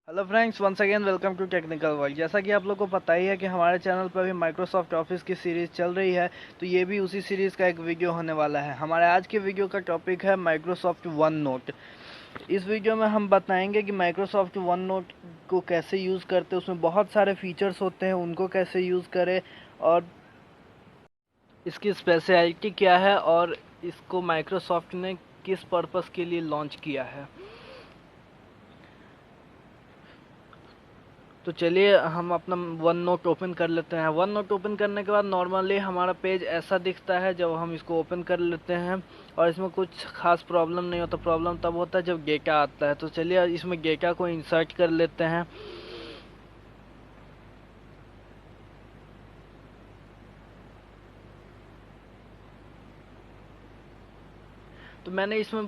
Hello friends, once again welcome to technical world. जैसा कि आप लोग को पता ही है कि हमारे चैनल पर भी माइक्रोसॉफ्ट ऑफिस की सीरीज़ चल रही है, तो ये भी उसी सीरीज़ का एक वीडियो होने वाला है। हमारे आज के वीडियो का टॉपिक है माइक्रोसॉफ्ट वन नोट। इस वीडियो में हम बताएंगे कि माइक्रोसॉफ्ट वन नोट को कैसे यूज़ करते हैं, उसमें बहुत सारे फीचर्स होते हैं, उनको कैसे यूज़ करें और इसकी स्पेशलिटी क्या है और इसको माइक्रोसॉफ्ट ने किस पर्पज़ के लिए लॉन्च किया है। तो चलिए हम अपना वन नोट ओपन कर लेते हैं। वन नोट ओपन करने के बाद नॉर्मली हमारा पेज ऐसा दिखता है जब हम इसको ओपन कर लेते हैं, और इसमें कुछ खास प्रॉब्लम नहीं होता। प्रॉब्लम तब होता है जब डेटा आता है। तो चलिए इसमें डेटा को इंसर्ट कर लेते हैं। तो मैंने इसमें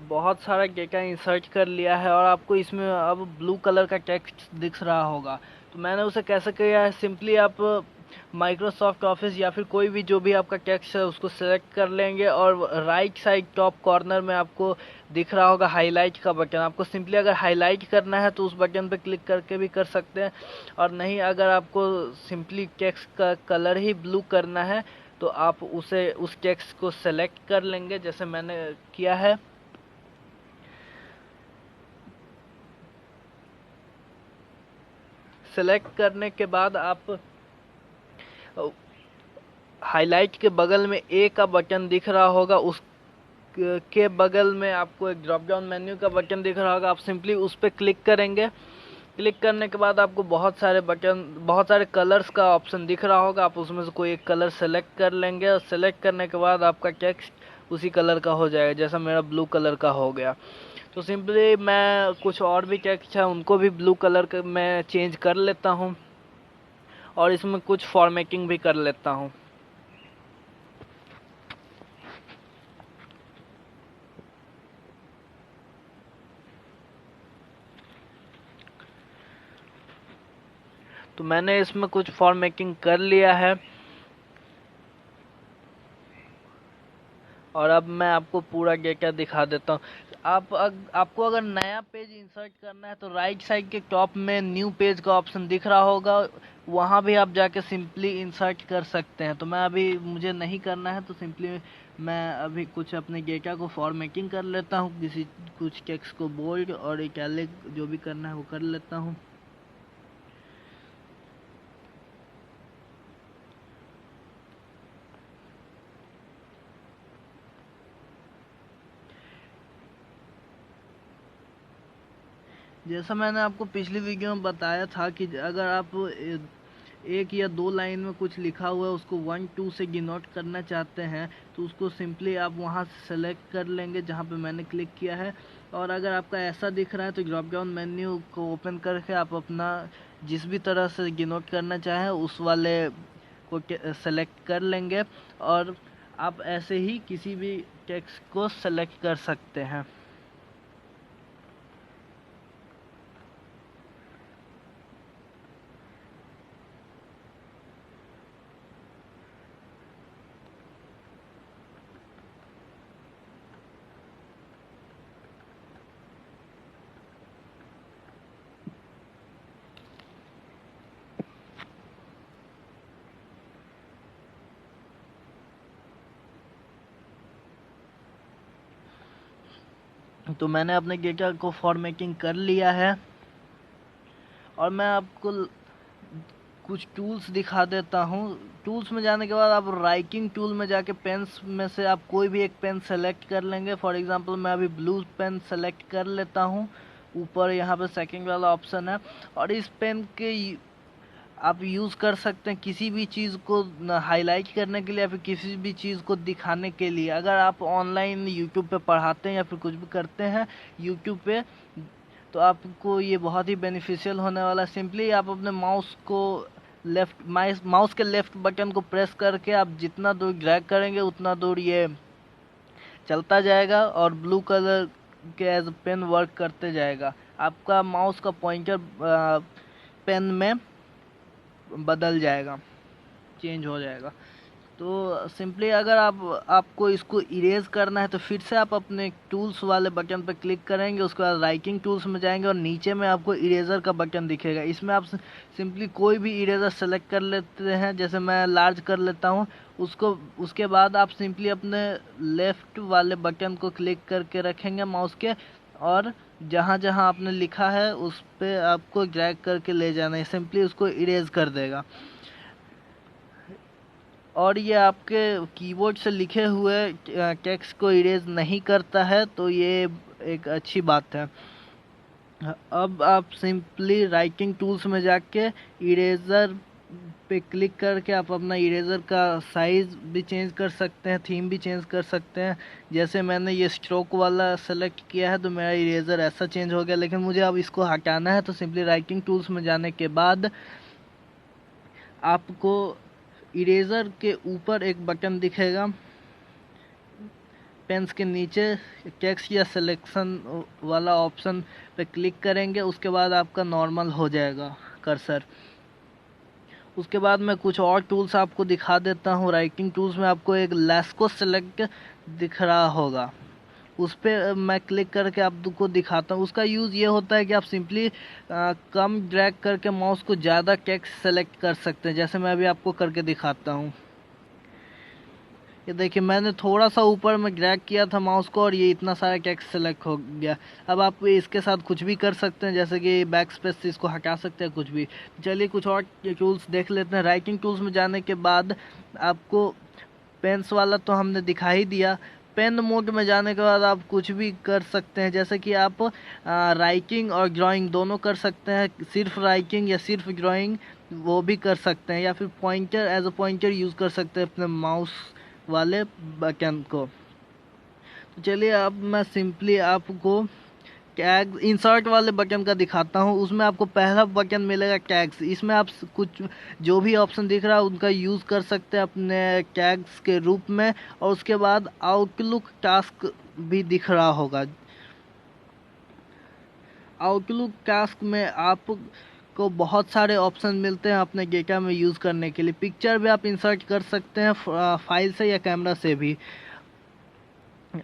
बहुत सारा डेटा इंसर्ट कर लिया है, और आपको इसमें अब ब्लू कलर का टेक्स्ट दिख रहा होगा। तो मैंने उसे कैसे किया है, सिंपली आप माइक्रोसॉफ्ट ऑफिस या फिर कोई भी जो भी आपका टेक्स्ट है उसको सेलेक्ट कर लेंगे, और राइट साइड टॉप कॉर्नर में आपको दिख रहा होगा हाईलाइट का बटन। आपको सिंपली अगर हाईलाइट करना है तो उस बटन पे क्लिक करके भी कर सकते हैं, और नहीं अगर आपको सिंपली टेक्स्ट का कलर ही ब्लू करना है तो आप उसे उस टेक्स्ट को सेलेक्ट कर लेंगे, जैसे मैंने किया है। सेलेक्ट करने के बाद आप हाईलाइट के बगल में ए का बटन दिख रहा होगा, उस के बगल में आपको एक ड्रॉप डाउन मेन्यू का बटन दिख रहा होगा। आप सिंपली उस पर क्लिक करेंगे। क्लिक करने के बाद आपको बहुत सारे कलर्स का ऑप्शन दिख रहा होगा। आप उसमें से कोई एक कलर सेलेक्ट कर लेंगे, और सेलेक्ट करने के बाद आपका टेक्स्ट उसी कलर का हो जाएगा, जैसा मेरा ब्लू कलर का हो गया। तो सिंपली मैं कुछ और भी टेक्स्ट है उनको भी ब्लू कलर का मैं चेंज कर लेता हूँ, और इसमें कुछ फॉर्मेटिंग भी कर लेता हूँ। तो मैंने इसमें कुछ फॉर्मेटिंग कर लिया है, और अब मैं आपको पूरा डेटा दिखा देता हूँ। आपको अगर नया पेज इंसर्ट करना है तो राइट साइड के टॉप में न्यू पेज का ऑप्शन दिख रहा होगा, वहाँ भी आप जाके सिंपली इंसर्ट कर सकते हैं। तो मैं अभी मुझे नहीं करना है, तो सिंपली मैं अभी कुछ अपने डेटा को फॉर्मेटिंग कर लेता हूँ, कुछ टेक्स्ट को बोल्ड और इटैलिक जो भी करना है वो कर लेता हूँ। जैसा मैंने आपको पिछली वीडियो में बताया था कि अगर आप एक या दो लाइन में कुछ लिखा हुआ है उसको 1 2 से डिनोट करना चाहते हैं, तो उसको सिंपली आप वहां से सेलेक्ट कर लेंगे जहां पे मैंने क्लिक किया है। और अगर आपका ऐसा दिख रहा है तो ड्रॉप डाउन मेन्यू को ओपन करके आप अपना जिस भी तरह से डिनोट करना चाहें उस वाले को सेलेक्ट कर लेंगे, और आप ऐसे ही किसी भी टेक्स्ट को सेलेक्ट कर सकते हैं। तो मैंने अपने डेटा को फॉर्मेटिंग कर लिया है, और मैं आपको कुछ टूल्स दिखा देता हूँ। टूल्स में जाने के बाद आप राइटिंग टूल में जाके पेन्स में से आप कोई भी एक पेन सेलेक्ट कर लेंगे। फॉर एग्जांपल मैं अभी ब्लू पेन सेलेक्ट कर लेता हूँ। ऊपर यहाँ पे सेकंड वाला ऑप्शन है, और इस पेन के आप यूज़ कर सकते हैं किसी भी चीज़ को हाईलाइट करने के लिए या फिर किसी भी चीज़ को दिखाने के लिए। अगर आप ऑनलाइन यूट्यूब पे पढ़ाते हैं या फिर कुछ भी करते हैं यूट्यूब पे, तो आपको ये बहुत ही बेनिफिशियल होने वाला है। सिंपली आप अपने माउस के लेफ्ट बटन को प्रेस करके आप जितना दूर ड्रैग करेंगे उतना दूर ये चलता जाएगा, और ब्लू कलर के एज पेन वर्क करते जाएगा। आपका माउस का पॉइंटर पेन में बदल जाएगा, चेंज हो जाएगा। तो सिंपली अगर आपको इसको इरेज करना है तो फिर से आप अपने टूल्स वाले बटन पर क्लिक करेंगे, उसके बाद राइटिंग टूल्स में जाएंगे और नीचे में आपको इरेजर का बटन दिखेगा। इसमें आप सिंपली कोई भी इरेजर सेलेक्ट कर लेते हैं, जैसे मैं लार्ज कर लेता हूँ। उसके बाद आप सिंपली अपने लेफ्ट वाले बटन को क्लिक करके रखेंगे माउस के, और जहाँ जहाँ आपने लिखा है उस पे आपको ड्रैग करके ले जाना है, सिंपली उसको इरेज कर देगा। और ये आपके कीबोर्ड से लिखे हुए टेक्स्ट को इरेज नहीं करता है, तो ये एक अच्छी बात है। अब आप सिंपली राइटिंग टूल्स में जाके इरेजर पे क्लिक करके आप अपना इरेजर का साइज भी चेंज कर सकते हैं, थीम भी चेंज कर सकते हैं। जैसे मैंने ये स्ट्रोक वाला सेलेक्ट किया है तो मेरा इरेजर ऐसा चेंज हो गया, लेकिन मुझे अब इसको हटाना है तो सिंपली राइटिंग टूल्स में जाने के बाद आपको इरेजर के ऊपर एक बटन दिखेगा, पेन्स के नीचे टेक्स्ट या सिलेक्शन वाला ऑप्शन पे क्लिक करेंगे, उसके बाद आपका नॉर्मल हो जाएगा कर्सर। उसके बाद मैं कुछ और टूल्स आपको दिखा देता हूँ। राइटिंग टूल्स में आपको एक लेस्को सेलेक्ट दिख रहा होगा, उस पर मैं क्लिक करके आपको दिखाता हूँ। उसका यूज़ ये होता है कि आप सिंपली कम ड्रैग करके माउस को ज़्यादा टेक्स्ट सेलेक्ट कर सकते हैं, जैसे मैं अभी आपको करके दिखाता हूँ। ये देखिए, मैंने थोड़ा सा ऊपर में ड्रैग किया था माउस को और ये इतना सारा टेक्स्ट सेलेक्ट हो गया। अब आप इसके साथ कुछ भी कर सकते हैं, जैसे कि बैक स्पेस से इसको हटा सकते हैं, कुछ भी। चलिए कुछ और टूल्स देख लेते हैं। राइटिंग टूल्स में जाने के बाद आपको पेन्स वाला तो हमने दिखा ही दिया। पेन मोड में जाने के बाद आप कुछ भी कर सकते हैं, जैसे कि आप राइटिंग और ड्राइंग दोनों कर सकते हैं। सिर्फ राइटिंग या सिर्फ ड्राइंग वो भी कर सकते हैं, या फिर pointer as a pointer use कर सकते हैं अपने माउस वाले बटन को। तो चलिए अब मैं सिंपली आपको टैग इंसर्ट वाले बटन का दिखाता हूँ। उसमें आपको पहला बटन मिलेगा टैग्स। इसमें आप कुछ जो भी ऑप्शन दिख रहा है उनका यूज़ कर सकते हैं अपने टैग्स के रूप में। और उसके बाद आउटलुक टास्क भी दिख रहा होगा। आउटलुक टास्क में आप को बहुत सारे ऑप्शन मिलते हैं अपने डेटा में यूज़ करने के लिए। पिक्चर भी आप इंसर्ट कर सकते हैं फाइल से या कैमरा से भी।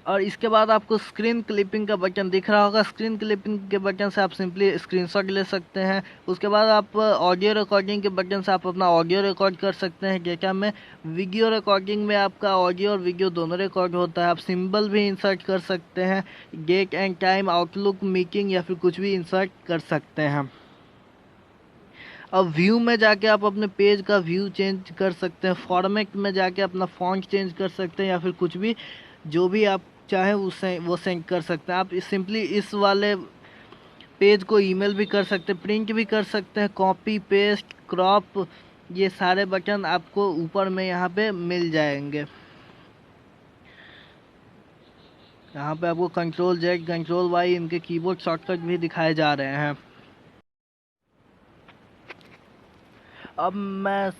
और इसके बाद आपको स्क्रीन क्लिपिंग का बटन दिख रहा होगा। स्क्रीन क्लिपिंग के बटन से आप सिंपली स्क्रीनशॉट ले सकते हैं। उसके बाद आप ऑडियो रिकॉर्डिंग के बटन से आप अपना ऑडियो रिकॉर्ड कर सकते हैं डेटा में। वीडियो रिकॉर्डिंग में आपका ऑडियो और वीडियो दोनों रिकॉर्ड होता है। आप सिंबल भी इंसर्ट कर सकते हैं, date and time, Outlook, meeting या फिर कुछ भी इंसर्ट कर सकते हैं। अब व्यू में जाके आप अपने पेज का व्यू चेंज कर सकते हैं। फॉर्मेट में जाके अपना फॉन्ट चेंज कर सकते हैं, या फिर कुछ भी जो भी आप चाहें उससे वो सेंड कर सकते हैं। आप सिंपली इस वाले पेज को ईमेल भी कर सकते हैं, प्रिंट भी कर सकते हैं, कॉपी पेस्ट क्रॉप, ये सारे बटन आपको ऊपर में यहाँ पे मिल जाएंगे। यहाँ पे आपको कंट्रोल जेड, कंट्रोल वाई, इनके कीबोर्ड शॉर्टकट भी दिखाए जा रहे हैं। अब मैं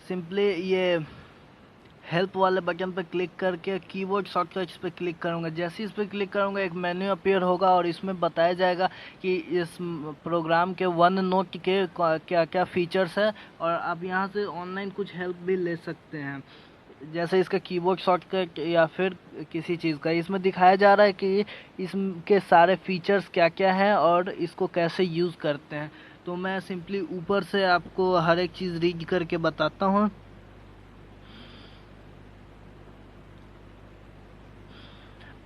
सिंपली ये हेल्प वाले बटन पर क्लिक करके कीबोर्ड शॉर्टकट्स पे क्लिक करूंगा। जैसे इस पर क्लिक करूंगा एक मेन्यू अपीयर होगा और इसमें बताया जाएगा कि इस प्रोग्राम के वन नोट के क्या क्या फीचर्स है, और आप यहां से ऑनलाइन कुछ हेल्प भी ले सकते हैं, जैसे इसका कीबोर्ड शॉर्टकट या फिर किसी चीज़ का। इसमें दिखाया जा रहा है कि इसके सारे फीचर्स क्या क्या हैं और इसको कैसे यूज़ करते हैं। तो मैं सिंपली ऊपर से आपको हर एक चीज़ रीड करके बताता हूँ।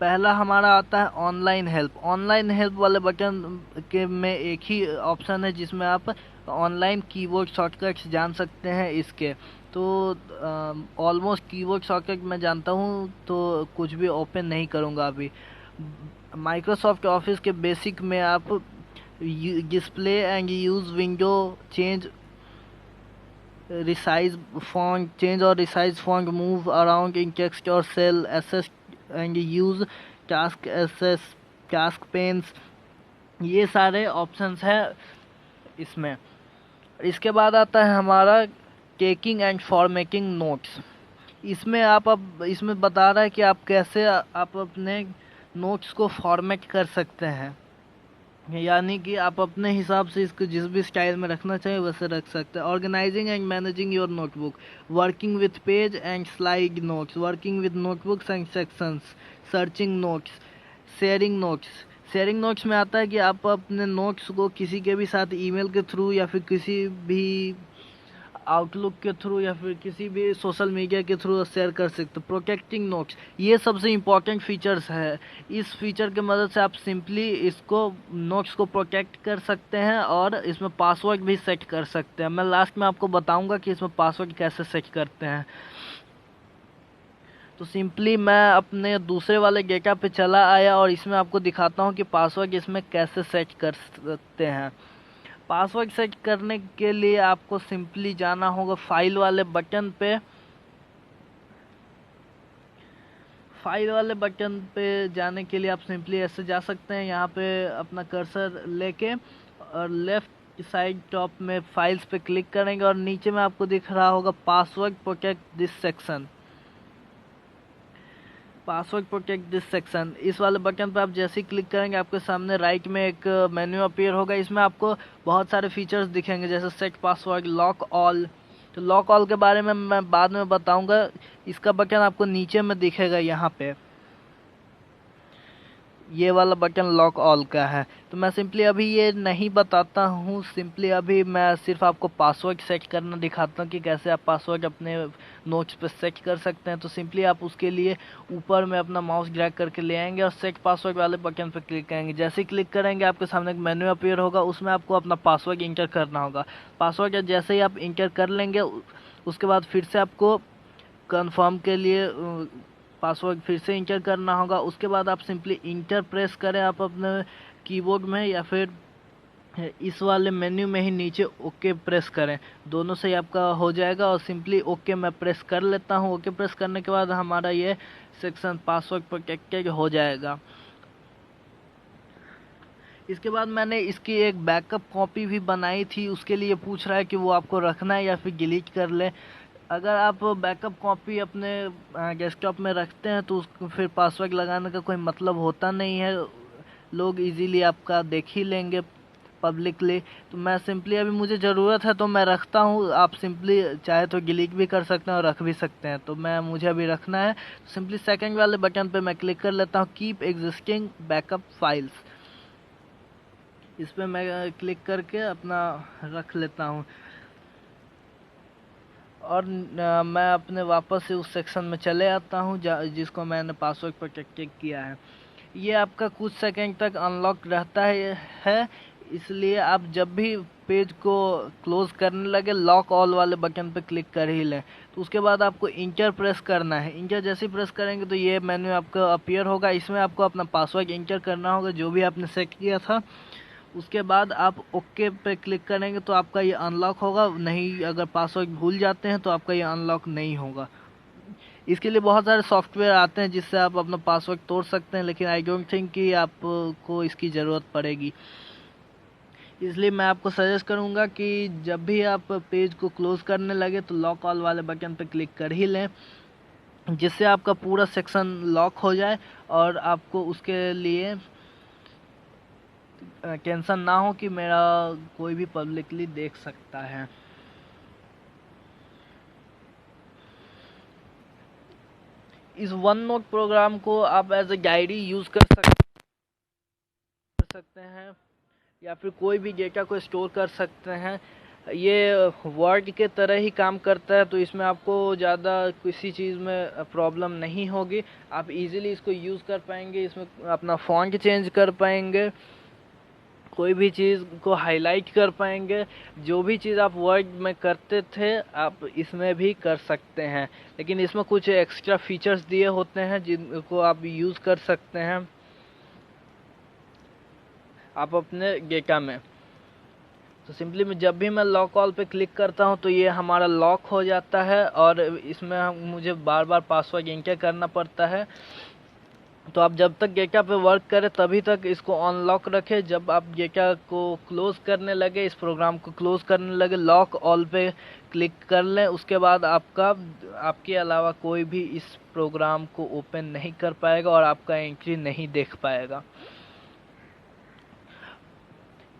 पहला हमारा आता है ऑनलाइन हेल्प। ऑनलाइन हेल्प वाले बटन के में एक ही ऑप्शन है जिसमें आप ऑनलाइन कीबोर्ड शॉर्टकट्स जान सकते हैं इसके। तो ऑलमोस्ट कीबोर्ड शॉर्टकट मैं जानता हूँ, तो कुछ भी ओपन नहीं करूँगा अभी। माइक्रोसॉफ्ट ऑफिस के बेसिक में आप display and use window, change resize font, change or resize font, move around in text or cell, assess and use task assess, task panes, ये सारे ऑप्शंस हैं इसमें। इसके बाद आता है हमारा टेकिंग एंड फॉर्मेटिंग नोट्स। इसमें आप अब इसमें बता रहा है कि आप कैसे आप अपने नोट्स को फॉर्मेट कर सकते हैं। यानी कि आप अपने हिसाब से इसको जिस भी स्टाइल में रखना चाहें वैसे रख सकते हैं। Organizing and managing your notebook, working with page and slide notes, working with notebooks and sections, searching notes, sharing notes. Sharing notes में आता है कि आप अपने नोट्स को किसी के भी साथ ईमेल के थ्रू या फिर किसी भी आउटलुक के थ्रू या फिर किसी भी सोशल मीडिया के थ्रू शेयर कर सकते हो। प्रोटेक्टिंग नोट्स, ये सबसे इम्पोर्टेंट फीचर्स है। इस फीचर की मदद से आप सिंपली इसको नोट्स को प्रोटेक्ट कर सकते हैं और इसमें पासवर्ड भी सेट कर सकते हैं। मैं लास्ट में आपको बताऊंगा कि इसमें पासवर्ड कैसे सेट करते हैं। तो सिंपली मैं अपने दूसरे वाले डेटा पे चला आया और इसमें आपको दिखाता हूँ कि पासवर्ड इसमें कैसे सेट कर सकते हैं। पासवर्ड सेट करने के लिए आपको सिंपली जाना होगा फाइल वाले बटन पे। फाइल वाले बटन पे जाने के लिए आप सिंपली ऐसे जा सकते हैं, यहाँ पे अपना कर्सर लेके और लेफ्ट साइड टॉप में फाइल्स पे क्लिक करेंगे और नीचे में आपको दिख रहा होगा password protect this section. Password protect this section, इस वाले बटन पर आप जैसे ही क्लिक करेंगे आपके सामने राइट में एक मेन्यू अपीयर होगा। इसमें आपको बहुत सारे फीचर्स दिखेंगे जैसे सेट पासवर्ड, लॉक ऑल। तो लॉक ऑल के बारे में मैं बाद में बताऊंगा। इसका बटन आपको नीचे में दिखेगा यहाँ पे, ये वाला बटन लॉक ऑल का है। तो मैं सिंपली अभी ये नहीं बताता हूँ, सिंपली अभी मैं सिर्फ आपको पासवर्ड सेट करना दिखाता हूँ कि कैसे आप पासवर्ड अपने नोट्स पे सेट कर सकते हैं। तो सिंपली आप उसके लिए ऊपर में अपना माउस ड्रैग करके ले आएंगे और सेट पासवर्ड वाले बटन पे क्लिक करेंगे। जैसे ही क्लिक करेंगे आपके सामने एक मेन्यू अपीयर होगा, उसमें आपको अपना पासवर्ड इंटर करना होगा। पासवर्ड जैसे ही आप इंटर कर लेंगे उसके बाद फिर से आपको कंफर्म के लिए पासवर्ड फिर से इंटर करना होगा। उसके बाद आप सिंपली इंटर प्रेस करें आप अपने कीबोर्ड में या फिर इस वाले मेन्यू में ही नीचे ओके प्रेस करें, दोनों से ही आपका हो जाएगा। और सिंपली ओके मैं प्रेस कर लेता हूँ। ओके प्रेस करने के बाद हमारा ये सेक्शन पासवर्ड प्रोटेक्टेड हो जाएगा। इसके बाद मैंने इसकी एक बैकअप कॉपी भी बनाई थी, उसके लिए पूछ रहा है कि वो आपको रखना है या फिर डिलीट कर ले। अगर आप बैकअप कॉपी अपने डेस्कटॉप में रखते हैं तो उसको फिर पासवर्ड लगाने का कोई मतलब होता नहीं है, लोग इजीली आपका देख ही लेंगे पब्लिकली। तो मैं सिंपली अभी मुझे ज़रूरत है तो मैं रखता हूँ, आप सिंपली चाहे तो डिलीट भी कर सकते हैं और रख भी सकते हैं। तो मुझे अभी रखना है, तो सिंपली सेकंड वाले बटन पे मैं क्लिक कर लेता हूँ कीप एग्जिस्टिंग बैकअप फाइल्स। इस पर मैं क्लिक करके अपना रख लेता हूँ और मैं अपने वापस से उस सेक्शन में चले आता हूँ जिसको मैंने पासवर्ड प्रोटेक्टेड किया है। ये आपका कुछ सेकंड तक अनलॉक रहता है, इसलिए आप जब भी पेज को क्लोज करने लगे लॉक ऑल वाले बटन पे क्लिक कर ही लें। तो उसके बाद आपको इंटर प्रेस करना है। इंटर जैसे ही प्रेस करेंगे तो ये मेन्यू आपका अपीयर होगा, इसमें आपको अपना पासवर्ड इंटर करना होगा जो भी आपने सेट किया था। उसके बाद आप ओके पे क्लिक करेंगे तो आपका ये अनलॉक होगा, नहीं अगर पासवर्ड भूल जाते हैं तो आपका ये अनलॉक नहीं होगा। इसके लिए बहुत सारे सॉफ्टवेयर आते हैं जिससे आप अपना पासवर्ड तोड़ सकते हैं, लेकिन आई डोंट थिंक कि आपको इसकी ज़रूरत पड़ेगी। इसलिए मैं आपको सजेस्ट करूंगा कि जब भी आप पेज को क्लोज करने लगे तो लॉक ऑल वाले बटन पे क्लिक कर ही लें, जिससे आपका पूरा सेक्शन लॉक हो जाए और आपको उसके लिए टेंशन ना हो कि मेरा कोई भी पब्लिकली देख सकता है। इस वन नोट प्रोग्राम को आप एज ए डायरी यूज कर सकते हैं या फिर कोई भी डेटा को स्टोर कर सकते हैं। ये वर्ड के तरह ही काम करता है, तो इसमें आपको ज़्यादा किसी चीज़ में प्रॉब्लम नहीं होगी। आप इजीली इसको यूज़ कर पाएंगे, इसमें अपना फॉन्ट चेंज कर पाएंगे, कोई भी चीज़ को हाईलाइट कर पाएंगे। जो भी चीज़ आप वर्ड में करते थे आप इसमें भी कर सकते हैं, लेकिन इसमें कुछ एक्स्ट्रा फीचर्स दिए होते हैं जिनको आप यूज़ कर सकते हैं आप अपने डेटा में। तो सिंपली मैं जब भी मैं लॉक ऑल पे क्लिक करता हूं तो ये हमारा लॉक हो जाता है और इसमें मुझे बार बार पासवर्ड एंटर करना पड़ता है। तो आप जब तक डेटा पे वर्क करें तभी तक इसको अनलॉक रखें। जब आप डेटा को क्लोज करने लगे, इस प्रोग्राम को क्लोज करने लगे, लॉक ऑल पे क्लिक कर लें। उसके बाद आपके अलावा कोई भी इस प्रोग्राम को ओपन नहीं कर पाएगा और आपका एंट्री नहीं देख पाएगा।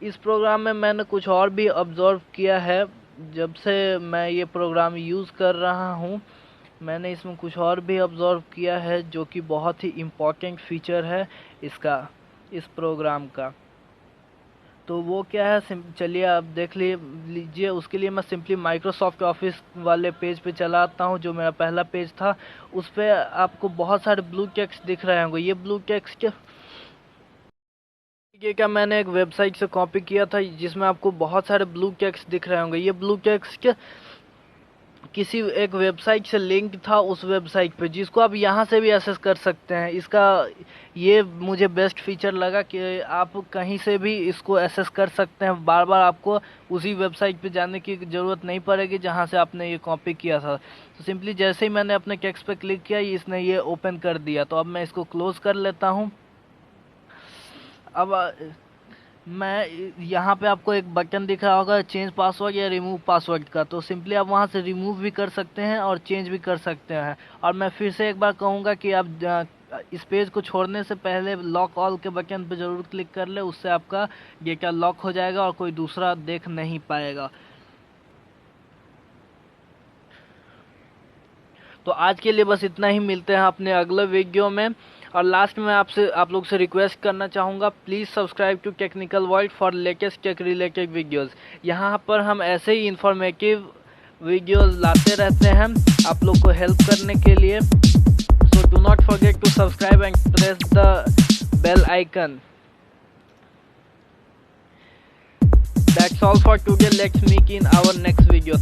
इस प्रोग्राम में मैंने कुछ और भी ऑब्जर्व किया है। जब से मैं ये प्रोग्राम यूज़ कर रहा हूँ, मैंने इसमें कुछ और भी ऑब्जर्व किया है जो कि बहुत ही इम्पोर्टेंट फीचर है इस प्रोग्राम का। तो वो क्या है, चलिए आप देख लीजिए। उसके लिए मैं सिंपली माइक्रोसॉफ्ट ऑफिस वाले पेज पे चला आता हूँ, जो मेरा पहला पेज था। उस पे आपको बहुत सारे ब्लू टेक्स्ट दिख रहे होंगे। ये ब्लू टेक्स्ट ये क्या मैंने एक वेबसाइट से कॉपी किया था, जिसमें आपको बहुत सारे ब्लू टेक्स्ट दिख रहे होंगे। ये ब्लू टेक्स्ट किसी एक वेबसाइट से लिंक था उस वेबसाइट पे, जिसको आप यहाँ से भी एक्सेस कर सकते हैं। इसका ये मुझे बेस्ट फीचर लगा कि आप कहीं से भी इसको एक्सेस कर सकते हैं। बार बार आपको उसी वेबसाइट पे जाने की ज़रूरत नहीं पड़ेगी जहाँ से आपने ये कॉपी किया था। तो सिंपली जैसे ही मैंने अपने टेक्स्ट पे क्लिक किया, इसने ये ओपन कर दिया। तो अब मैं इसको क्लोज कर लेता हूँ। अब मैं यहाँ पे आपको एक बटन दिख रहा होगा, चेंज पासवर्ड या रिमूव पासवर्ड का। तो सिंपली आप वहाँ से रिमूव भी कर सकते हैं और चेंज भी कर सकते हैं। और मैं फिर से एक बार कहूँगा कि आप इस पेज को छोड़ने से पहले लॉक ऑल के बटन पे ज़रूर क्लिक कर ले। उससे आपका डेटा लॉक हो जाएगा और कोई दूसरा देख नहीं पाएगा। तो आज के लिए बस इतना ही। मिलते हैं अपने अगले वीडियो में। और लास्ट में आप लोग से रिक्वेस्ट करना चाहूँगा, please subscribe to technical world for latest tech related videos. यहाँ पर हम ऐसे ही इंफॉर्मेटिव वीडियोस लाते रहते हैं आप लोग को हेल्प करने के लिए। So do not forget to subscribe and press the bell icon. That's all for today. Let's meet in our next video.